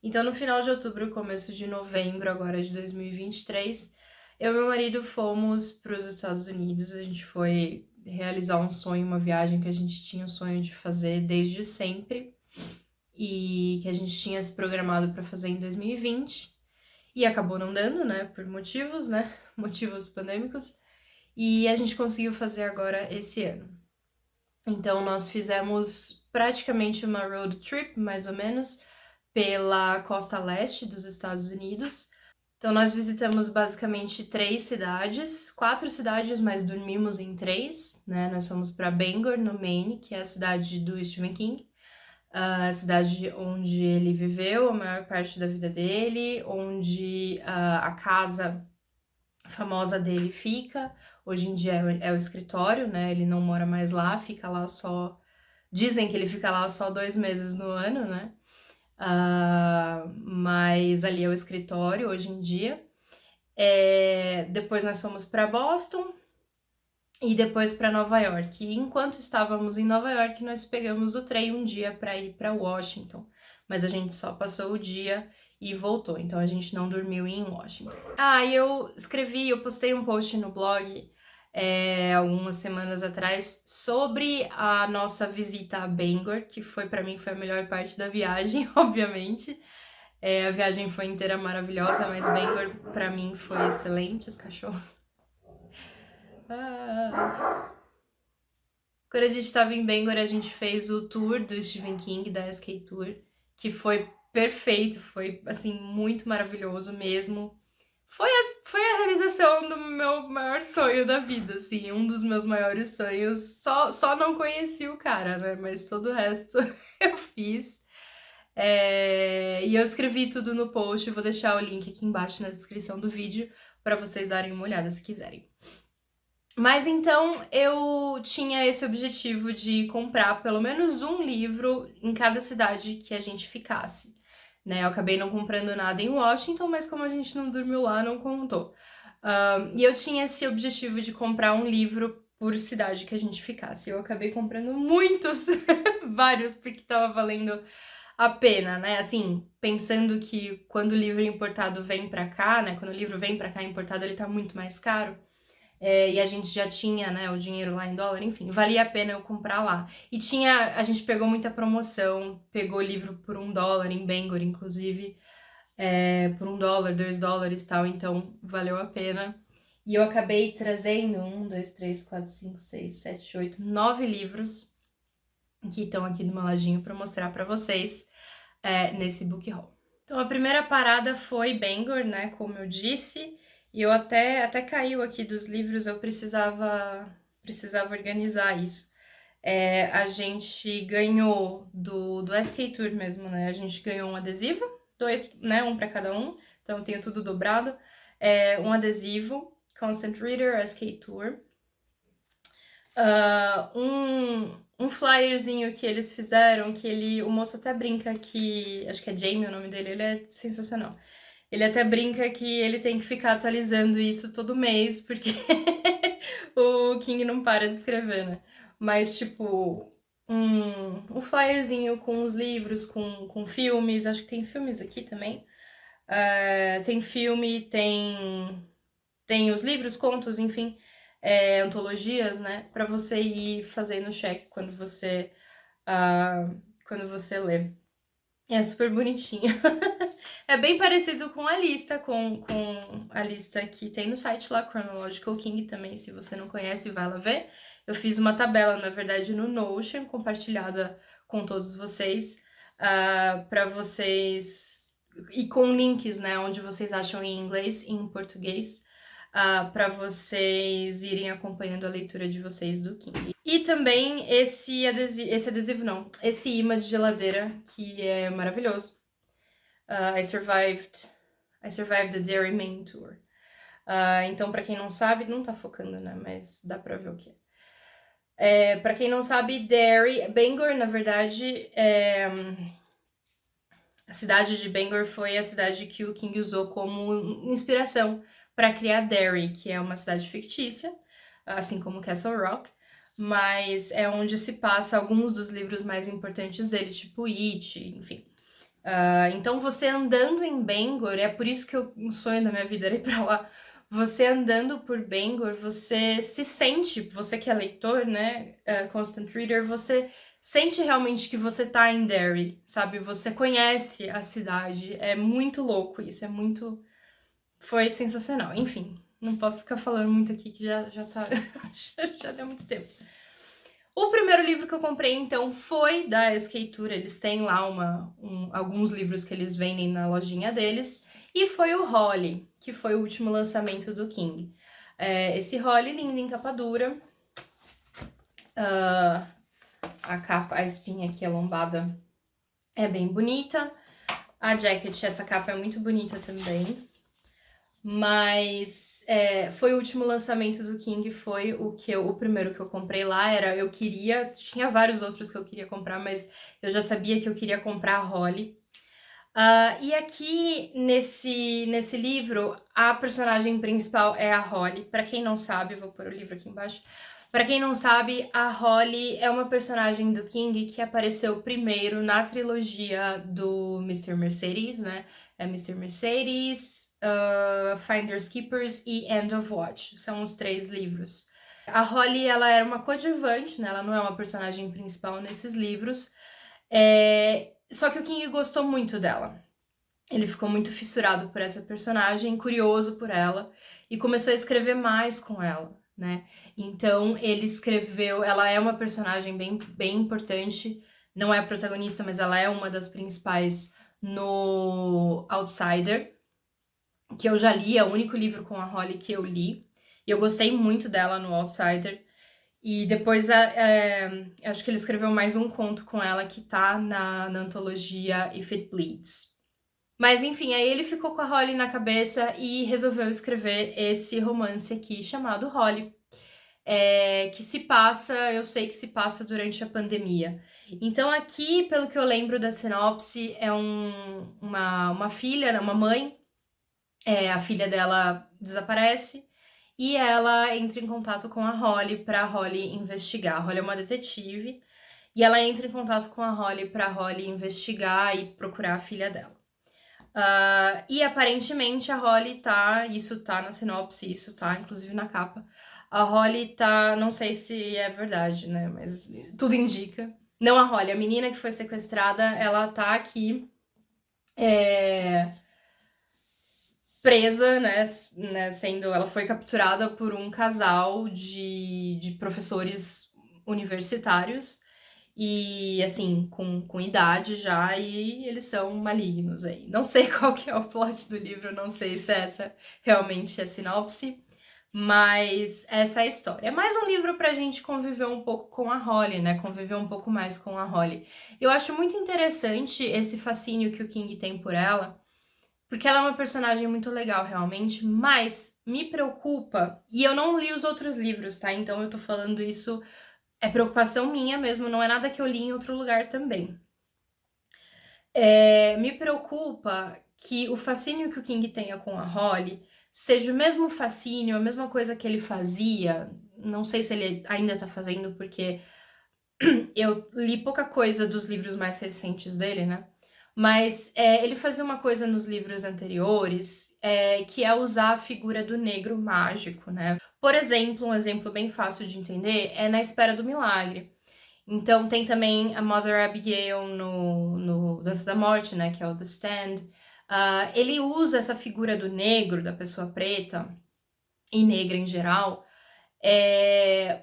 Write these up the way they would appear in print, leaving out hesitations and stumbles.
Então, no final de outubro, começo de novembro, agora de 2023, eu e meu marido fomos para os Estados Unidos. A gente foi realizar um sonho, uma viagem que a gente tinha o sonho de fazer desde sempre e que a gente tinha se programado para fazer em 2020 e acabou não dando, né, por motivos, né, motivos pandêmicos, e a gente conseguiu fazer agora esse ano. Então, nós fizemos praticamente uma road trip, mais ou menos, pela costa leste dos Estados Unidos. Então, nós visitamos basicamente três cidades, quatro cidades, mas dormimos em três, né? Nós fomos para Bangor, no Maine, que é a cidade do Stephen King, a cidade onde ele viveu a maior parte da vida dele, onde a casa famosa dele fica. Hoje em dia é o escritório, né? Ele não mora mais lá, fica lá só. Dizem que ele fica lá só 2 meses no ano, né? Mas ali é o escritório hoje em dia. Depois nós fomos para Boston e depois para Nova York. E enquanto estávamos em Nova York, nós pegamos o trem um dia para ir para Washington. Mas a gente só passou o dia e voltou, então a gente não dormiu em Washington. E eu postei um post no blog algumas semanas atrás sobre a nossa visita a Bangor, que para mim foi a melhor parte da viagem, obviamente. A viagem foi inteira maravilhosa, mas Bangor para mim foi excelente, os cachorros. Ah. Quando a gente estava em Bangor, a gente fez o tour do Stephen King, da SK Tour, que foi perfeito, foi assim, muito maravilhoso mesmo. Foi a realização do meu maior sonho da vida, assim, um dos meus maiores sonhos. Só não conheci o cara, né? Mas todo o resto eu fiz. E eu escrevi tudo no post, vou deixar o link aqui embaixo na descrição do vídeo para vocês darem uma olhada se quiserem. Mas então eu tinha esse objetivo de comprar pelo menos um livro em cada cidade que a gente ficasse. Né? Eu acabei não comprando nada em Washington, mas como a gente não dormiu lá, não contou. E eu tinha esse objetivo de comprar um livro por cidade que a gente ficasse. Eu acabei comprando muitos, vários, porque tava valendo a pena, né? Assim, pensando que quando o livro importado vem pra cá, né? Quando o livro vem pra cá importado, ele tá muito mais caro. E a gente já tinha, né, o dinheiro lá em dólar, enfim, valia a pena eu comprar lá. E a gente pegou muita promoção, pegou livro por US$ 1 em Bangor, inclusive, por US$ 1, US$ 2 e tal, então valeu a pena. E eu acabei trazendo 9 livros que estão aqui do meu ladinho para mostrar para vocês nesse book haul. Então a primeira parada foi Bangor, né, como eu disse, e eu até caiu aqui dos livros, eu precisava organizar isso. A gente ganhou do SK Tour mesmo, né? A gente ganhou um adesivo, dois, né? Um para cada um, então eu tenho tudo dobrado. Um adesivo, Constant Reader, SK Tour. Um flyerzinho que eles fizeram, o moço até brinca que, acho que é Jamie o nome dele, ele é sensacional. Ele até brinca que ele tem que ficar atualizando isso todo mês, porque o King não para de escrever, né? Mas, tipo, um flyerzinho com os livros, com filmes, acho que tem filmes aqui também. Tem filme, tem os livros, contos, enfim, antologias, né? Pra você ir fazendo check quando você lê. É super bonitinho. É bem parecido com a lista, com a lista que tem no site lá, Chronological King também, se você não conhece, vai lá ver. Eu fiz uma tabela, na verdade, no Notion, compartilhada com todos vocês, para vocês... E com links, né, onde vocês acham em inglês e em português, para vocês irem acompanhando a leitura de vocês do King. E também esse imã de geladeira, que é maravilhoso. I survived the Dairy Main Tour. Então, pra quem não sabe, não tá focando, né? Mas dá pra ver o que é. Pra quem não sabe, Bangor, na verdade, a cidade de Bangor foi a cidade que o King usou como inspiração para criar Derry, que é uma cidade fictícia, assim como Castle Rock, mas é onde se passa alguns dos livros mais importantes dele, tipo It, enfim. Então você andando em Bangor, é por isso que um sonho da minha vida era ir pra lá. Você andando por Bangor, você se sente, você que é leitor, né, constant reader, você sente realmente que você tá em Derry, sabe? Você conhece a cidade. É muito louco isso, é muito. Foi sensacional. Enfim, não posso ficar falando muito aqui que já tá. já deu muito tempo. O primeiro livro que eu comprei, então, foi da SK Tour. Eles têm lá alguns livros que eles vendem na lojinha deles. E foi o Holly, que foi o último lançamento do King. Esse Holly lindo em capa dura. A capa, a espinha aqui, a lombada, é bem bonita. A jacket, essa capa é muito bonita também. Mas foi o último lançamento do King, foi o primeiro que eu comprei lá. Tinha vários outros que eu queria comprar, mas eu já sabia que eu queria comprar a Holly. E aqui nesse livro, a personagem principal é a Holly. Pra quem não sabe, vou pôr o livro aqui embaixo. Pra quem não sabe, a Holly é uma personagem do King que apareceu primeiro na trilogia do Mr. Mercedes, né? É Mr. Mercedes, Finders Keepers e End of Watch. São os 3 livros. A Holly, ela era uma coadjuvante, né? Ela não é uma personagem principal nesses livros. Só que o King gostou muito dela. Ele ficou muito fissurado por essa personagem, curioso por ela, e começou a escrever mais com ela, né? Então ele escreveu. Ela é uma personagem bem importante, não é a protagonista, mas ela é uma das principais no Outsider, que eu já li, é o único livro com a Holly que eu li, e eu gostei muito dela no Outsider. E depois, acho que ele escreveu mais um conto com ela que tá na antologia If It Bleeds. Mas enfim, aí ele ficou com a Holly na cabeça e resolveu escrever esse romance aqui chamado Holly, que se passa, eu sei que se passa durante a pandemia. Então aqui, pelo que eu lembro da sinopse, é uma filha, né, uma mãe, a filha dela desaparece e ela entra em contato com a Holly para a Holly investigar. A Holly é uma detetive e ela entra em contato com a Holly para a Holly investigar e procurar a filha dela. E aparentemente a Holly isso tá na sinopse, isso tá inclusive na capa. A Holly tá, não sei se é verdade, né, mas tudo indica. Não a Holly, a menina que foi sequestrada, ela tá aqui presa, né, ela foi capturada por um casal de professores universitários e, assim, com idade já, e eles são malignos aí. Não sei qual que é o plot do livro, não sei se essa realmente é sinopse, mas essa é a história. É mais um livro pra gente conviver um pouco com a Holly, né? Conviver um pouco mais com a Holly. Eu acho muito interessante esse fascínio que o King tem por ela, porque ela é uma personagem muito legal, realmente, mas me preocupa, e eu não li os outros livros, tá? Então eu tô falando isso, é preocupação minha mesmo, não é nada que eu li em outro lugar também. Me preocupa que o fascínio que o King tenha com a Holly seja o mesmo fascínio, a mesma coisa que ele fazia, não sei se ele ainda tá fazendo, porque eu li pouca coisa dos livros mais recentes dele, né? Mas ele fazia uma coisa nos livros anteriores, que é usar a figura do negro mágico, né? Por exemplo, um exemplo bem fácil de entender é Na Espera do Milagre. Então tem também a Mother Abigail no Dança da Morte, né? Que é o The Stand. Ele usa essa figura do negro, da pessoa preta e negra em geral,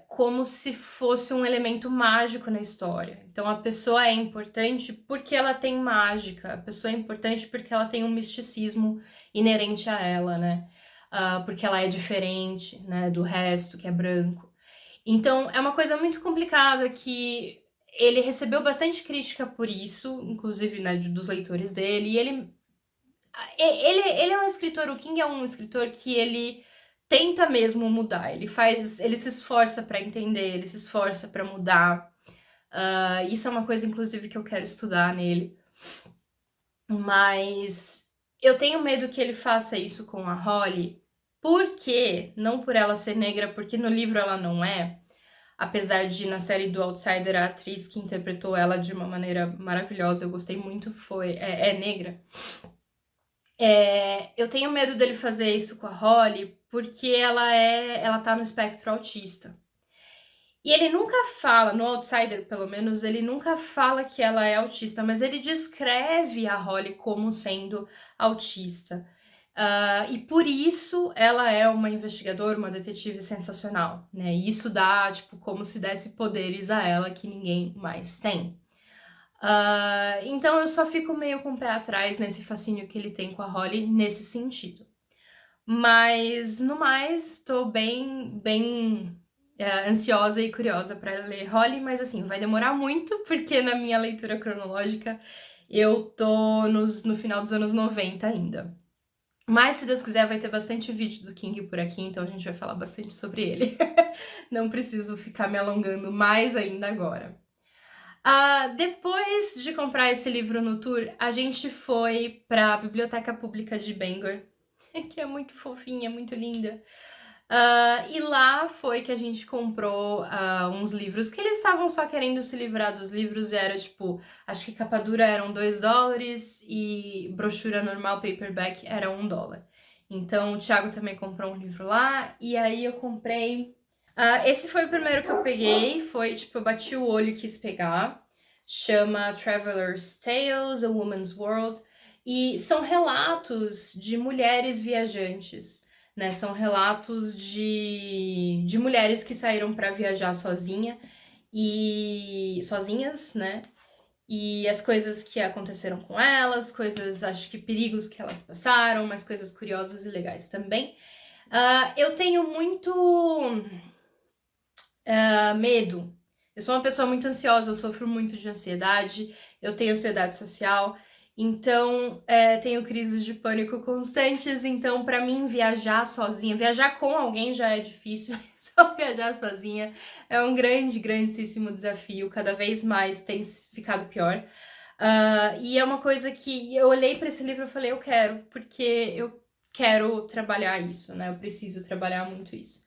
como se fosse um elemento mágico na história. Então a pessoa é importante porque ela tem mágica, a pessoa é importante porque ela tem um misticismo inerente a ela, né? Porque ela é diferente, né, do resto que é branco. Então é uma coisa muito complicada que ele recebeu bastante crítica por isso, inclusive, né, dos leitores dele, e ele é um escritor, o King é um escritor que ele tenta mesmo mudar, ele se esforça pra entender, ele se esforça pra mudar. Isso é uma coisa, inclusive, que eu quero estudar nele. Mas eu tenho medo que ele faça isso com a Holly, porque, não por ela ser negra, porque no livro ela não é, apesar de na série do Outsider a atriz que interpretou ela de uma maneira maravilhosa, eu gostei muito, é negra. Eu tenho medo dele fazer isso com a Holly, porque ela tá no espectro autista. E ele nunca fala, no Outsider pelo menos, ele nunca fala que ela é autista, mas ele descreve a Holly como sendo autista. E por isso ela é uma investigadora, uma detetive sensacional, né? E isso dá, tipo, como se desse poderes a ela que ninguém mais tem. Então eu só fico meio com o pé atrás nesse fascínio que ele tem com a Holly nesse sentido. Mas, no mais, tô bem ansiosa e curiosa para ler Holly, mas assim, vai demorar muito, porque na minha leitura cronológica eu tô no final dos anos 90 ainda. Mas, se Deus quiser, vai ter bastante vídeo do King por aqui, então a gente vai falar bastante sobre ele. Não preciso ficar me alongando mais ainda agora. Depois de comprar esse livro no tour, a gente foi para a Biblioteca Pública de Bangor, que é muito fofinha, muito linda. E lá foi que a gente comprou uns livros que eles estavam só querendo se livrar dos livros e era tipo, acho que capa dura eram $2 e brochura normal, paperback, era $1. Então o Thiago também comprou um livro lá e aí eu comprei. Esse foi o primeiro que eu peguei, foi tipo, eu bati o olho e quis pegar. Chama Traveler's Tales, A Woman's World, e são relatos de mulheres viajantes, né? São relatos de mulheres que saíram para viajar sozinhas, né? E as coisas que aconteceram com elas, coisas, acho que perigos que elas passaram, mas coisas curiosas e legais também. Eu tenho muito medo. Eu sou uma pessoa muito ansiosa, eu sofro muito de ansiedade, eu tenho ansiedade social, então tenho crises de pânico constantes, então para mim viajar sozinha, viajar com alguém já é difícil, só viajar sozinha é um grandíssimo desafio, cada vez mais tem ficado pior. E é uma coisa que eu olhei para esse livro e falei, eu quero, porque eu quero trabalhar isso, né? Eu preciso trabalhar muito isso.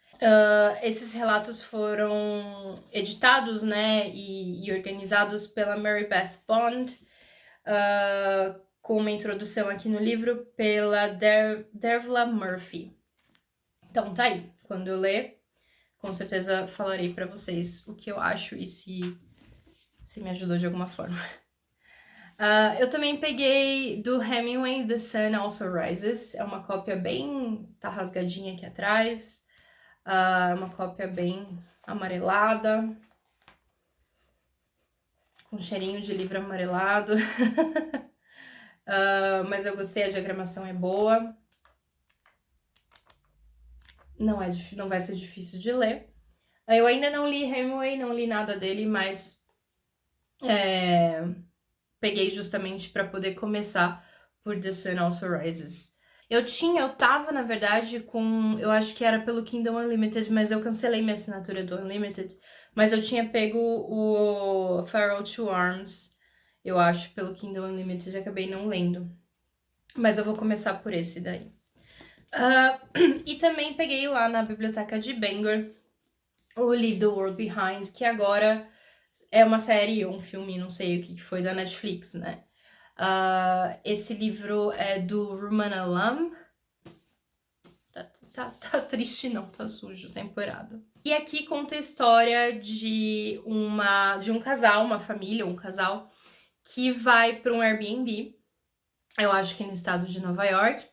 Esses relatos foram editados, né, e organizados pela Mary Beth Bond, com uma introdução aqui no livro pela Dervla Murphy. Então tá aí, quando eu ler, com certeza falarei para vocês o que eu acho e se me ajudou de alguma forma. Eu também peguei do Hemingway, The Sun Also Rises, é uma cópia bem, tá rasgadinha aqui atrás, uma cópia bem amarelada, com cheirinho de livro amarelado. Mas eu gostei, a diagramação é boa. Não vai ser difícil de ler. Eu ainda não li Hemingway, não li nada dele, mas peguei justamente para poder começar por The Sun Also Rises. Eu tava, na verdade, eu acho que era pelo Kindle Unlimited, mas eu cancelei minha assinatura do Unlimited. Mas eu tinha pego o Farewell to Arms, eu acho, pelo Kindle Unlimited, e acabei não lendo. Mas eu vou começar por esse daí. E também peguei lá na biblioteca de Bangor o Leave the World Behind, que agora é uma série ou um filme, não sei o que foi, da Netflix, né? Esse livro é do Ruman Alam. Tá triste não, tá sujo, tá empoeirado. E aqui conta a história de um casal, uma família, um casal, que vai para um Airbnb, eu acho que no estado de Nova York,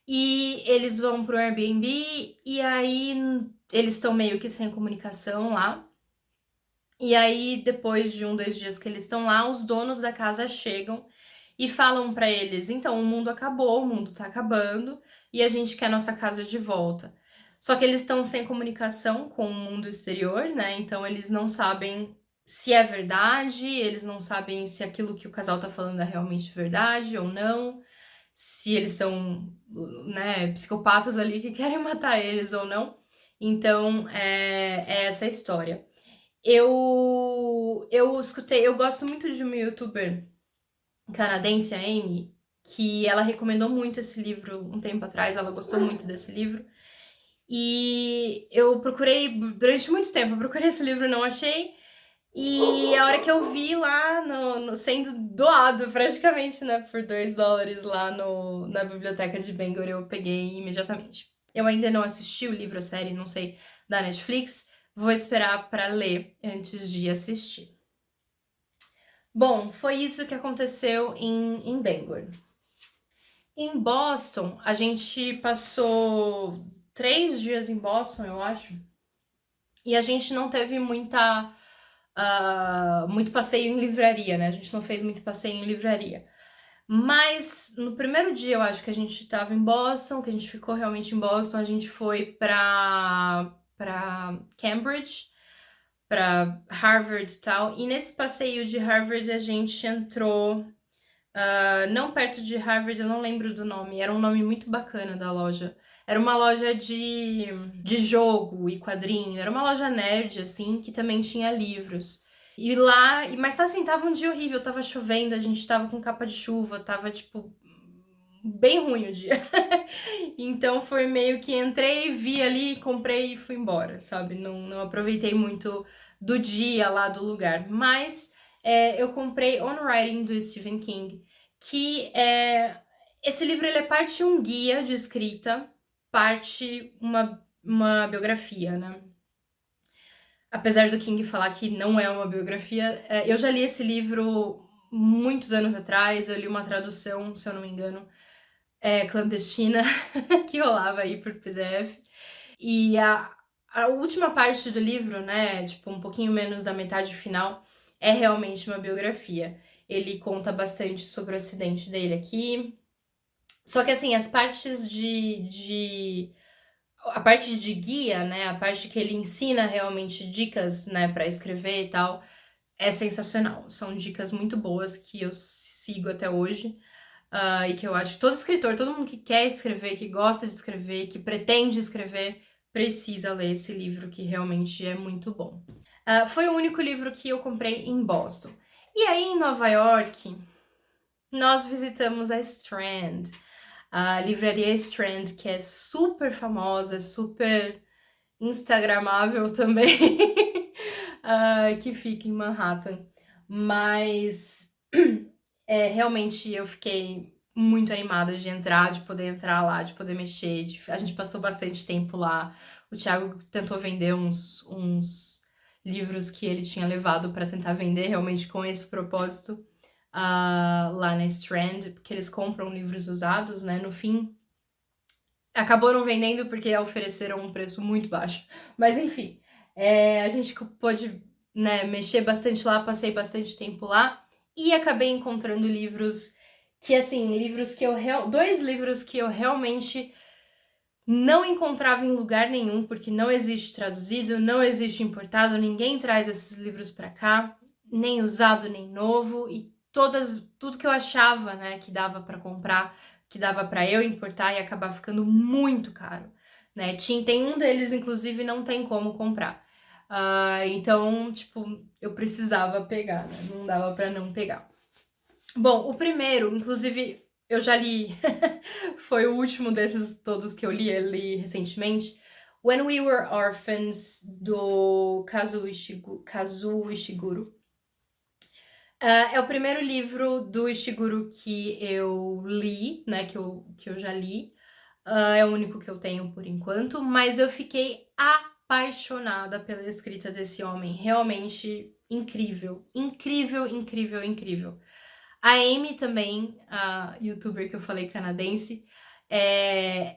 e eles vão pro Airbnb e aí eles estão meio que sem comunicação lá. E aí, depois de 2 dias que eles estão lá, os donos da casa chegam e falam pra eles: então, o mundo acabou, o mundo tá acabando e a gente quer nossa casa de volta. Só que eles estão sem comunicação com o mundo exterior, né? Então, eles não sabem se é verdade, eles não sabem se aquilo que o casal tá falando é realmente verdade ou não, se eles são, né, psicopatas ali que querem matar eles ou não. Então, é essa a história. Eu escutei, eu gosto muito de uma youtuber canadense, a Amy, que ela recomendou muito esse livro um tempo atrás, ela gostou muito desse livro. E eu procurei durante muito tempo, eu procurei esse livro, não achei. E a hora que eu vi lá sendo doado praticamente, né, por US$ 2 lá na biblioteca de Bangor, eu peguei imediatamente. Eu ainda não assisti o livro, a série, não sei, da Netflix. Vou esperar pra ler antes de assistir. Bom, foi isso que aconteceu em Bangor. Em Boston, a gente passou 3 dias em Boston, eu acho. E a gente não teve muito passeio em livraria, né? A gente não fez muito passeio em livraria. Mas no primeiro dia, eu acho que a gente tava em Boston, que a gente ficou realmente em Boston, a gente foi pra Cambridge, pra Harvard e tal. E nesse passeio de Harvard a gente entrou, não perto de Harvard, eu não lembro do nome, era um nome muito bacana da loja. Era uma loja de jogo e quadrinho, era uma loja nerd, assim, que também tinha livros. E lá, mas assim, tava um dia horrível, tava chovendo, a gente tava com capa de chuva, tava tipo bem ruim o dia. Então foi meio que entrei, vi ali, comprei e fui embora, sabe? Não aproveitei muito do dia lá do lugar. Mas eu comprei On Writing do Stephen King, que esse livro ele é parte um guia de escrita, parte uma biografia, né? Apesar do King falar que não é uma biografia, eu já li esse livro muitos anos atrás, eu li uma tradução, se eu não me engano, clandestina, que rolava aí por PDF. E a última parte do livro, né, tipo, um pouquinho menos da metade final, é realmente uma biografia. Ele conta bastante sobre o acidente dele aqui. Só que, assim, as partes a parte de guia, né, a parte que ele ensina realmente dicas, né, para escrever e tal, é sensacional. São dicas muito boas que eu sigo até hoje. E que eu acho que todo escritor, todo mundo que quer escrever, que gosta de escrever, que pretende escrever, precisa ler esse livro, que realmente é muito bom. Foi o único livro que eu comprei em Boston. E aí, em Nova York, nós visitamos a Strand, a livraria Strand, que é super famosa, super instagramável também, que fica em Manhattan. Mas realmente eu fiquei muito animada de entrar, de poder entrar lá, de poder mexer. A gente passou bastante tempo lá. O Thiago tentou vender uns livros que ele tinha levado para tentar vender realmente com esse propósito, lá na Strand, porque eles compram livros usados, né? No fim, acabou não vendendo porque ofereceram um preço muito baixo. Mas enfim, a gente pôde, né, mexer bastante lá, passei bastante tempo lá e acabei encontrando livros que, assim, dois livros que eu realmente não encontrava em lugar nenhum, porque não existe traduzido, não existe importado, ninguém traz esses livros pra cá, nem usado, nem novo, e tudo que eu achava, né, que dava pra comprar, que dava pra eu importar e acabar ficando muito caro, né? Tem um deles, inclusive, não tem como comprar. Então, tipo, eu precisava pegar, né? Não dava pra não pegar. Bom, o primeiro, inclusive, eu já li, foi o último desses todos que eu li recentemente. When We Were Orphans, do Kazuo Ishiguro. É o primeiro livro do Ishiguro que eu li, né, que eu já li. É o único que eu tenho por enquanto, mas eu fiquei apaixonada pela escrita desse homem. Realmente incrível, incrível, incrível, incrível. A Amy também, a youtuber que eu falei canadense,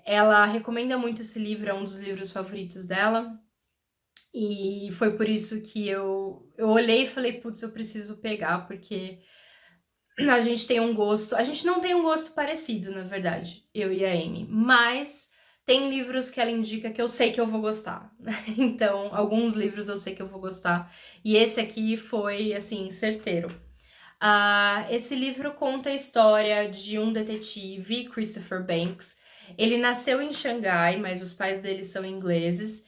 ela recomenda muito esse livro, é um dos livros favoritos dela. E foi por isso que eu olhei e falei, putz, eu preciso pegar, porque a gente tem um gosto. A gente não tem um gosto parecido, na verdade, eu e a Amy, mas tem livros que ela indica que eu sei que eu vou gostar. Então, alguns livros eu sei que eu vou gostar. E esse aqui foi, assim, certeiro. Esse livro conta a história de um detetive, Christopher Banks. Ele nasceu em Xangai, mas os pais dele são ingleses.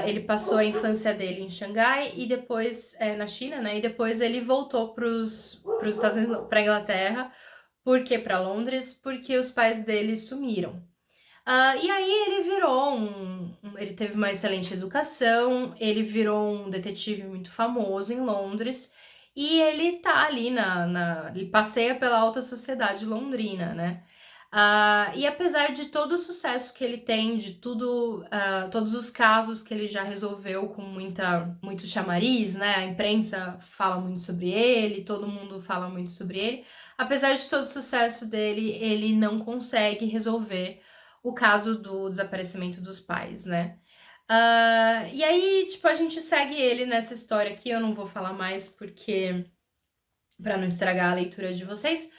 Ele passou a infância dele em Xangai e depois na China, né? E depois ele voltou para os Estados Unidos, para Inglaterra, porque para Londres, porque os pais dele sumiram. E aí ele virou ele teve uma excelente educação, ele virou um detetive muito famoso em Londres, e ele tá ali ele passeia pela alta sociedade londrina, né? E apesar de todo o sucesso que ele tem, de tudo, todos os casos que ele já resolveu com muito chamariz, né? A imprensa fala muito sobre ele, todo mundo fala muito sobre ele. Apesar de todo o sucesso dele, ele não consegue resolver o caso do desaparecimento dos pais, né? E aí, tipo, a gente segue ele nessa história aqui. Eu não vou falar mais porque para não estragar a leitura de vocês.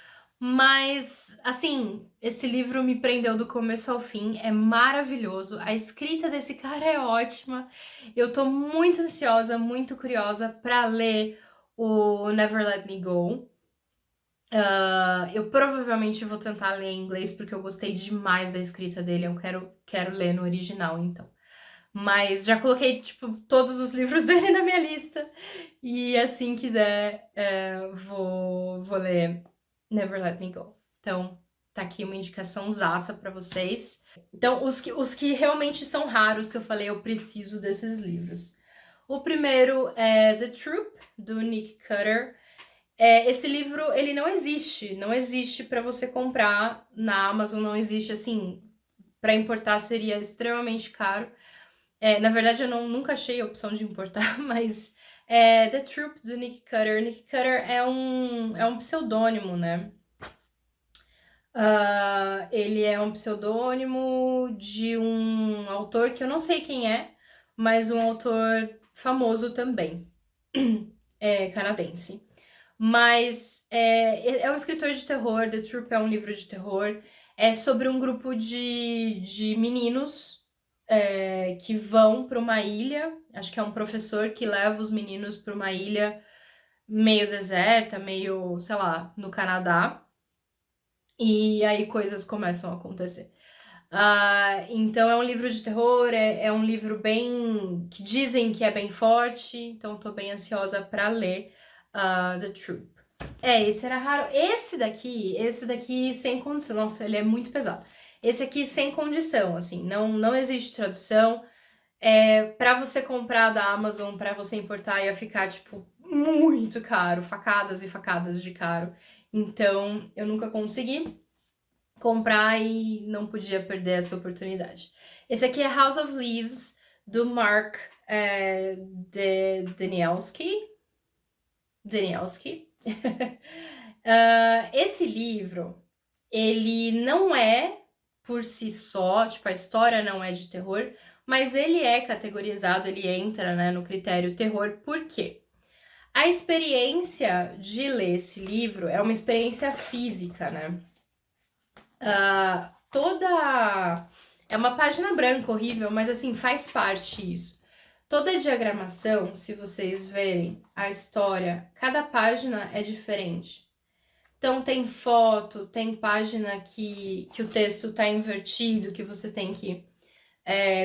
Mas, assim, esse livro me prendeu do começo ao fim, é maravilhoso. A escrita desse cara é ótima. Eu tô muito ansiosa, muito curiosa para ler o Never Let Me Go. Eu provavelmente vou tentar ler em inglês porque eu gostei demais da escrita dele. Eu quero ler no original, então. Mas já coloquei, tipo, todos os livros dele na minha lista. E assim que der, vou ler Never Let Me Go. Então, tá aqui uma indicação zaça pra vocês. Então, os que realmente são raros, que eu falei, eu preciso desses livros. O primeiro é The Troop, do Nick Cutter. Esse livro, ele não existe para você comprar na Amazon, não existe, assim, para importar seria extremamente caro. Na verdade, eu nunca achei a opção de importar, mas The Troop, do Nick Cutter. Nick Cutter é um pseudônimo, né? Ele é um pseudônimo de um autor que eu não sei quem é, mas um autor famoso também, canadense. Mas é um escritor de terror, The Troop é um livro de terror. É sobre um grupo de meninos que vão para uma ilha. Acho que é um professor que leva os meninos para uma ilha meio deserta, meio, sei lá, no Canadá. E aí coisas começam a acontecer. Então é um livro de terror, é um livro bem que dizem que é bem forte, então tô bem ansiosa para ler The Troop. Esse era raro. Esse daqui sem condição. Nossa, ele é muito pesado. Esse aqui sem condição, assim, não existe tradução. Para você comprar da Amazon, para você importar, ia ficar, tipo, muito caro, facadas e facadas de caro. Então, eu nunca consegui comprar e não podia perder essa oportunidade. Esse aqui é House of Leaves, do Mark Danielski. Esse livro, ele não é por si só, tipo, a história não é de terror, mas ele é categorizado, ele entra, né, no critério terror, por quê? A experiência de ler esse livro é uma experiência física, né? Toda. É uma página branca horrível, mas assim, faz parte isso. Toda a diagramação, se vocês verem a história, cada página é diferente. Então tem foto, tem página que o texto tá invertido, que você tem que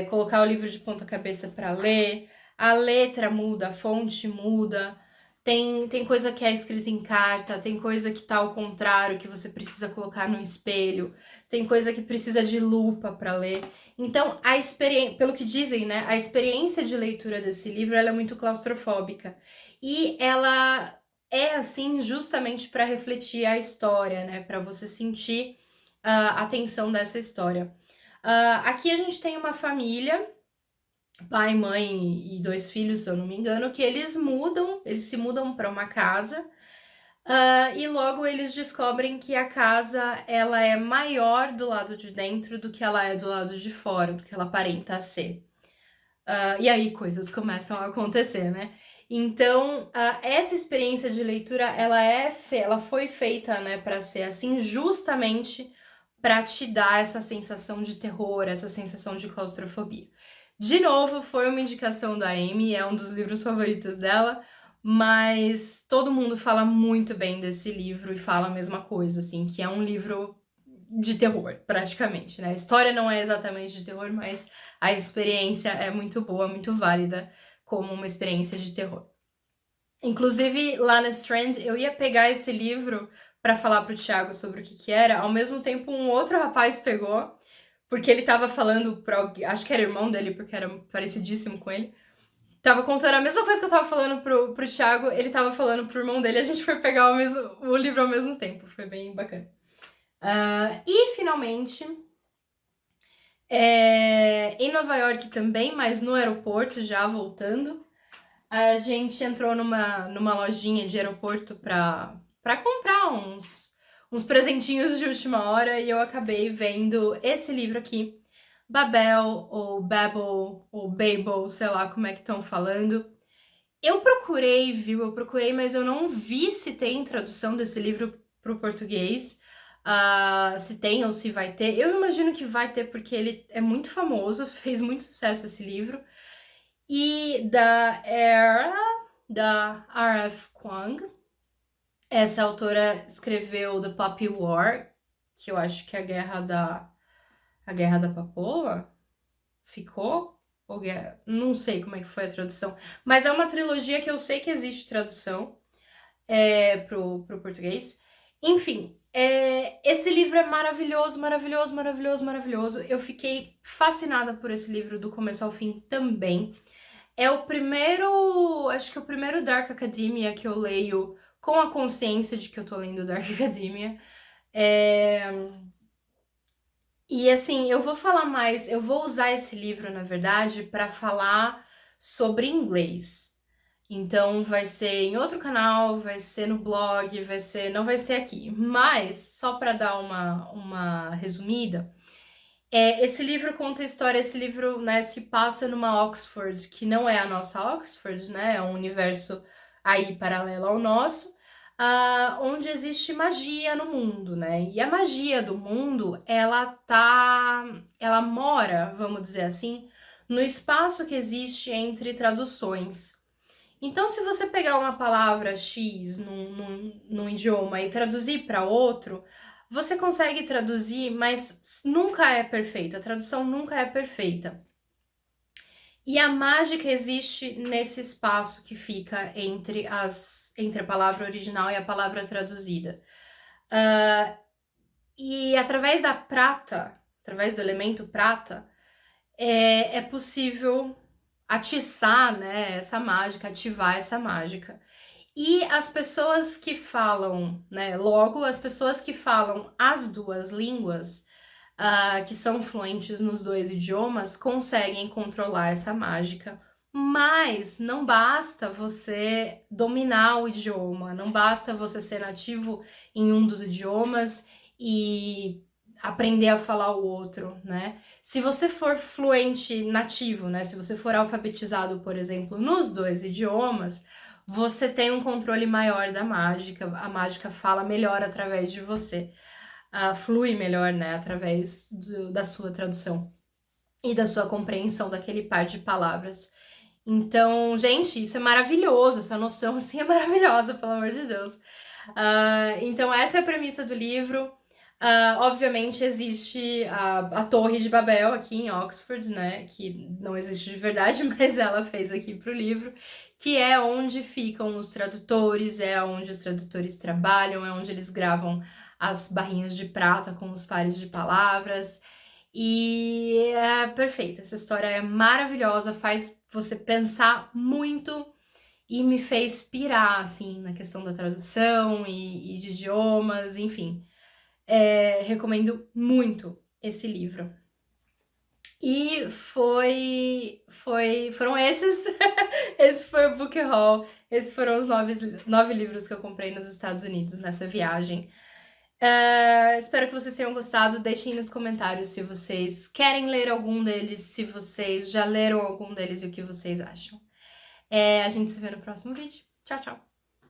colocar o livro de ponta cabeça para ler. A letra muda, a fonte muda. Tem coisa que é escrita em carta, tem coisa que tá ao contrário, que você precisa colocar no espelho, tem coisa que precisa de lupa para ler. Então, a experiência, pelo que dizem, né, a experiência de leitura desse livro ela é muito claustrofóbica. E ela é assim justamente para refletir a história, né, para você sentir a tensão dessa história. Aqui a gente tem uma família, pai, mãe e dois filhos, se eu não me engano, que eles se mudam para uma casa e logo eles descobrem que a casa ela é maior do lado de dentro do que ela é do lado de fora, do que ela aparenta ser. E aí coisas começam a acontecer, né? Então, essa experiência de leitura, ela foi feita, né, para ser assim, justamente para te dar essa sensação de terror, essa sensação de claustrofobia. De novo, foi uma indicação da Amy, é um dos livros favoritos dela, mas todo mundo fala muito bem desse livro e fala a mesma coisa, assim, que é um livro de terror, praticamente, né? A história não é exatamente de terror, mas a experiência é muito boa, muito válida como uma experiência de terror. Inclusive, lá na Strand, eu ia pegar esse livro para falar pro Thiago sobre o que era, ao mesmo tempo um outro rapaz pegou, porque ele tava falando pra alguém, acho que era irmão dele, porque era parecidíssimo com ele. Tava contando a mesma coisa que eu tava falando pro Thiago, ele tava falando pro irmão dele, a gente foi pegar o livro ao mesmo tempo, foi bem bacana. E, finalmente, em Nova York também, mas no aeroporto, já voltando, a gente entrou numa lojinha de aeroporto pra comprar uns presentinhos de última hora e eu acabei vendo esse livro aqui, Babel, ou Babel, ou Babel, sei lá como é que estão falando. Eu procurei, viu? Eu procurei, mas eu não vi se tem tradução desse livro pro português. Se tem ou se vai ter. Eu imagino que vai ter, porque ele é muito famoso, fez muito sucesso esse livro. E da R.F. Kuang. Essa autora escreveu The Poppy War, que eu acho que é a Guerra da Papoula. Ficou? Não sei como é que foi a tradução. Mas é uma trilogia que eu sei que existe tradução pro português. Enfim, esse livro é maravilhoso, maravilhoso, maravilhoso, maravilhoso. Eu fiquei fascinada por esse livro do começo ao fim também. É o primeiro, acho que é o primeiro Dark Academia que eu leio com a consciência de que eu tô lendo Dark Academia. E assim, eu vou falar mais, eu vou usar esse livro, na verdade, para falar sobre inglês. Então vai ser em outro canal, vai ser no blog, não vai ser aqui. Mas, só para dar uma resumida, esse livro conta a história, esse livro, né, se passa numa Oxford, que não é a nossa Oxford, né, é um universo aí paralelo ao nosso, onde existe magia no mundo, né, e a magia do mundo, ela mora, vamos dizer assim, no espaço que existe entre traduções. Então, se você pegar uma palavra X num idioma e traduzir para outro, você consegue traduzir, mas nunca é perfeita. A tradução nunca é perfeita. E a mágica existe nesse espaço que fica entre a palavra original e a palavra traduzida. E através da prata, através do elemento prata, é possível atiçar, né, essa mágica, ativar essa mágica. E as pessoas que falam, né, logo, as pessoas que falam as duas línguas, que são fluentes nos dois idiomas, conseguem controlar essa mágica. Mas não basta você dominar o idioma, não basta você ser nativo em um dos idiomas e aprender a falar o outro, né? Se você for fluente nativo, né? Se você for alfabetizado, por exemplo, nos dois idiomas, você tem um controle maior da mágica, a mágica fala melhor através de você, flui melhor, né? Através da sua tradução e da sua compreensão daquele par de palavras. Então, gente, isso é maravilhoso, essa noção assim é maravilhosa, pelo amor de Deus. Então, essa é a premissa do livro. Obviamente existe a Torre de Babel aqui em Oxford, né? Que não existe de verdade, mas ela fez aqui pro livro, que é onde ficam os tradutores, é onde os tradutores trabalham, é onde eles gravam as barrinhas de prata com os pares de palavras. E é perfeito, essa história é maravilhosa, faz você pensar muito e me fez pirar, assim, na questão da tradução e de idiomas, enfim. Recomendo muito esse livro. E foram esses, esse foi o Book Haul, esses foram os 9 livros que eu comprei nos Estados Unidos nessa viagem. Espero que vocês tenham gostado, deixem nos comentários se vocês querem ler algum deles, se vocês já leram algum deles e o que vocês acham. A gente se vê no próximo vídeo. Tchau, tchau!